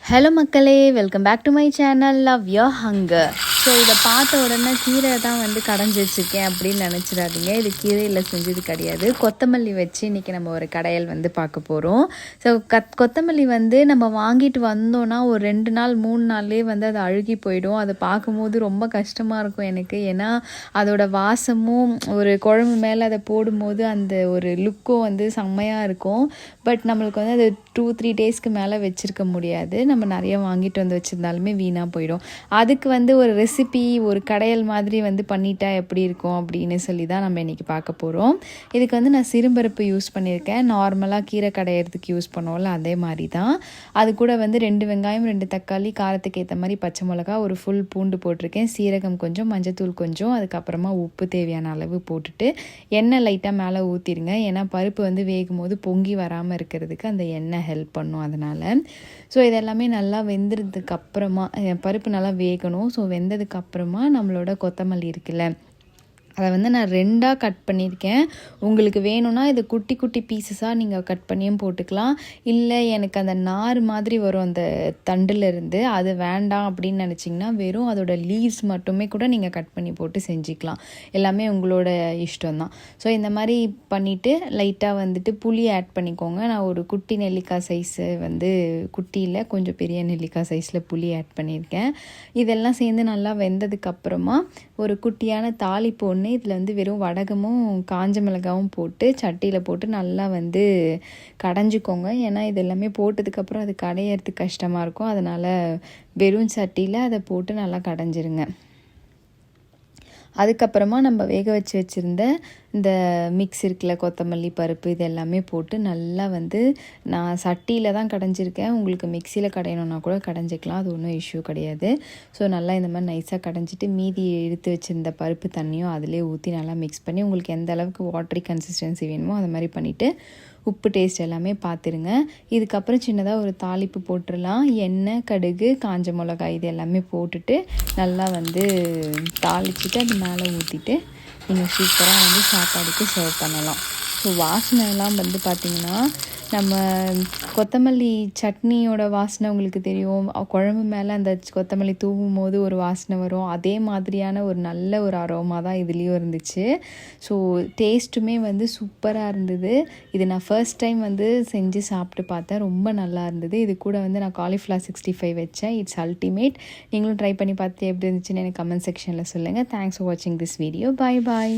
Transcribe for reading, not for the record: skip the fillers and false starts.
Hello மக்களே, welcome back to my channel love your hunger. So இதை பார்த்த உடனே கீரை தான் கடைஞ்சி வச்சுருக்கேன் அப்படின்னு நினச்சிடாதீங்க. இது கீரையில் செஞ்சது கிடையாது. கொத்தமல்லி வச்சு இன்றைக்கி நம்ம ஒரு கடையல் பார்க்க போகிறோம். ஸோ கொத்தமல்லி நம்ம வாங்கிட்டு வந்தோன்னா ஒரு 2 நாள் 3 நாள்லேயே அது அழுகி போயிடும். அதை பார்க்கும்போது ரொம்ப கஷ்டமாக இருக்கும் எனக்கு. ஏன்னா அதோட வாசமும் ஒரு குழம்பு மேலே அதை போடும்போது அந்த ஒரு லுக்கும் செம்மையாக இருக்கும். பட் நம்மளுக்கு அது 2-3 டேஸ்க்கு மேலே வச்சுருக்க முடியாது. நம்ம நிறைய வாங்கிட்டு வச்சுருந்தாலுமே வீணாக போயிடும். அதுக்கு ஒரு ரெசிபி, ஒரு கடையல் மாதிரி பண்ணிட்டா எப்படி இருக்கும் அப்படின்னு சொல்லி தான் நம்ம இன்றைக்கி பார்க்க போகிறோம். இதுக்கு நான் சிறுபருப்பு யூஸ் பண்ணியிருக்கேன். நார்மலாக கீரை கடையிறதுக்கு யூஸ் பண்ணுவோம்ல, அதே மாதிரி தான். அது கூட 2 வெங்காயம், 2 தக்காளி, காரத்துக்கு ஏற்ற மாதிரி பச்சை மிளகா, ஒரு ஃபுல் பூண்டு போட்டிருக்கேன், சீரகம் கொஞ்சம், மஞ்சத்தூள் கொஞ்சம், அதுக்கப்புறமா உப்பு தேவையான அளவு போட்டுட்டு எண்ணெய் லைட்டாக மேலே ஊற்றிடுங்க. ஏன்னா பருப்பு வேகும் போது பொங்கி வராமல் இருக்கிறதுக்கு அந்த எண்ணெய் ஹெல்ப் பண்ணும். அதனால் ஸோ இதெல்லாமே நல்லா வெந்ததுக்கு அப்புறமா பருப்பு நல்லா வேகணும். ஸோ வெந்ததுக்கு அப்புறமா நம்மளோட கொத்தமல்லி இருக்குல்ல, அதை நான் 2ஆக கட் பண்ணியிருக்கேன். உங்களுக்கு வேணும்னா இது குட்டி குட்டி பீசஸாக நீங்கள் கட் பண்ணியும் போட்டுக்கலாம். இல்லை எனக்கு அந்த நார் மாதிரி வரும் அந்த தண்டுலேருந்து, அது வேண்டாம் அப்படின்னு நினச்சிங்கன்னா வெறும் அதோட லீவ்ஸ் மட்டுமே கூட நீங்கள் கட் பண்ணி போட்டு செஞ்சுக்கலாம். எல்லாமே உங்களோட இஷ்டம்தான். ஸோ இந்த மாதிரி பண்ணிவிட்டு லைட்டாக புளி ஆட் பண்ணிக்கோங்க. நான் ஒரு குட்டி நெல்லிக்காய் சைஸு குட்டியில் கொஞ்சம் பெரிய நெல்லிக்காய் சைஸில் புளி ஆட் பண்ணியிருக்கேன். இதெல்லாம் சேர்ந்து நல்லா வெந்ததுக்கப்புறமா ஒரு குட்டியான தாளிப்பு ஒன்று இதில் வெறும் வடகமும் காஞ்ச மிளகாவும் போட்டு சட்டியில் போட்டு நல்லா கடைஞ்சிக்கோங்க. ஏன்னா இது எல்லாமே போட்டதுக்கப்புறம் அது கடையிறதுக்கு கஷ்டமாக இருக்கும். அதனால் வெறும் சட்டியில் அதை போட்டு நல்லா கடைஞ்சிருங்க. அதுக்கப்புறமா நம்ம வேக வச்சுருந்த இந்த மிக்ஸ் இருக்குல்ல, கொத்தமல்லி, பருப்பு, இது எல்லாமே போட்டு நல்லா நான் சட்டியில் தான் கடைஞ்சிருக்கேன். உங்களுக்கு மிக்சியில் கடையணுன்னா கூட கடைஞ்சிக்கலாம், அது ஒன்றும் இஷ்யூ கிடையாது. ஸோ நல்லா இந்த மாதிரி நைஸாக கடைஞ்சிட்டு மீதி எடுத்து வச்சுருந்த பருப்பு தண்ணியும் அதிலே ஊற்றி நல்லா மிக்ஸ் பண்ணி உங்களுக்கு எந்த அளவுக்கு வாட்டரி கன்சிஸ்டன்சி வேணுமோ அது மாதிரி பண்ணிவிட்டு உப்பு டேஸ்ட் எல்லாமே பார்த்துருங்க. இதுக்கப்புறம் சின்னதாக ஒரு தாளிப்பு போட்டுடலாம். எண்ணெய், கடுகு, காஞ்ச மிளகாய் இது எல்லாமே போட்டுட்டு நல்லா தாளிச்சிட்டு அது மேலே ஊற்றிட்டு நீங்கள் சூப்பராக சாப்பாடுக்கு சர்வ் பண்ணலாம். ஸோ வாசனைலாம் பார்த்திங்கன்னா நம்ம கொத்தமல்லி சட்னியோட வாசனை உங்களுக்கு தெரியும். குழம்பு மேலே அந்த கொத்தமல்லி தூவும் போது ஒரு வாசனை வரும். அதே மாதிரியான ஒரு நல்ல ஒரு அரோமா தான் இதுலேயும் இருந்துச்சு. ஸோ டேஸ்ட்டுமே சூப்பராக இருந்தது. இது நான் ஃபர்ஸ்ட் டைம் செஞ்சு சாப்பிட்டு பார்த்தேன். ரொம்ப நல்லா இருந்தது. இது கூட நான் காலிஃப்ளவர் 65 வச்சேன். It's ultimate. நீங்களும் ட்ரை பண்ணி பார்த்து எப்படி இருந்துச்சுன்னு எனக்கு கமெண்ட் செக்ஷனில் சொல்லுங்கள். தேங்க்ஸ் ஃபார் வாட்சிங் திஸ் வீடியோ. Bye bye.